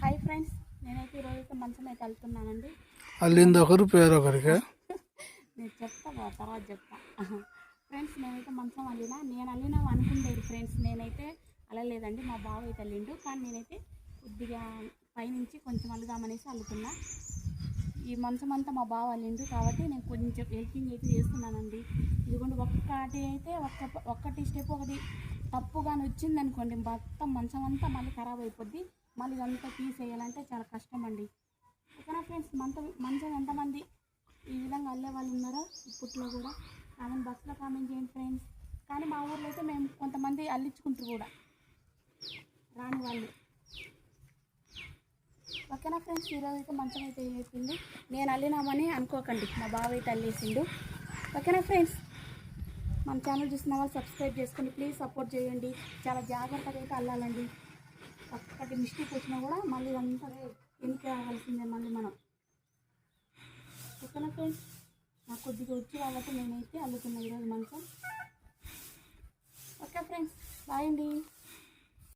Hi friends, నేనైతే ఈరోజైతే మంచం అయితే వెళ్తున్నానండి. అల్లింది ఒకరు పేరు ఒకరికి. నేను తర్వాత చెప్తా. ఫ్రెండ్స్, నేనైతే మంచం నేను అల్లినా అనుకుండేది ఫ్రెండ్స్. నేనైతే అల్లలేదండి, మా బావ అయితే అల్లిండు. కానీ నేనైతే కొద్దిగా పైనుంచి కొంచెం అల్లుదామనేసి అల్లుతున్నా. ఈ మంచం అంతా మా బావ అల్లిండు కాబట్టి నేను కొంచెం హెల్పింగ్ అయితే చేస్తున్నానండి. ఇదిగోండి, ఒక్కటి స్టెప్ ఒకటి తప్పుగాని వచ్చిందనుకోండి, మొత్తం మంచం అంతా మళ్ళీ ఖరాబ్ అయిపోద్ది. మళ్ళీ ఇదంతా తీసేయాలంటే చాలా కష్టం అండి. ఓకేనా ఫ్రెండ్స్, మంచం ఎంతమంది ఈ విధంగా అల్లే వాళ్ళు ఉన్నారో ఇప్పట్లో కూడా కామెంట్ బాక్స్లో కామెంట్ చేయండి ఫ్రెండ్స్. కానీ మా ఊర్లో అయితే మేము కొంతమంది అల్లించుకుంటారు కూడా, రాని వాళ్ళు. ఓకేనా ఫ్రెండ్స్, ఈరోజు అయితే మంచం అయితే అయిపోయింది. నేను అల్లినామని అనుకోకండి, మా బావ అయితే అల్లేసిండు. ఓకేనా ఫ్రెండ్స్, మన ఛానల్ చూసిన వాళ్ళు సబ్స్క్రైబ్ చేసుకోండి, ప్లీజ్ సపోర్ట్ చేయండి. చాలా జాగ్రత్తగా అయితే అల్లాలండి. ఒక్కటి మిస్టేక్ వచ్చినా కూడా మళ్ళీ ఇదంతా వెనక్కి రావాల్సిందే మళ్ళీ మనం. ఓకేనా ఫ్రెండ్స్, నాకు కొద్దిగా వచ్చి కాబట్టి నేనైతే అల్లుతున్నా ఈరోజు మంచం. ఓకే ఫ్రెండ్స్, బాయ్ అండి.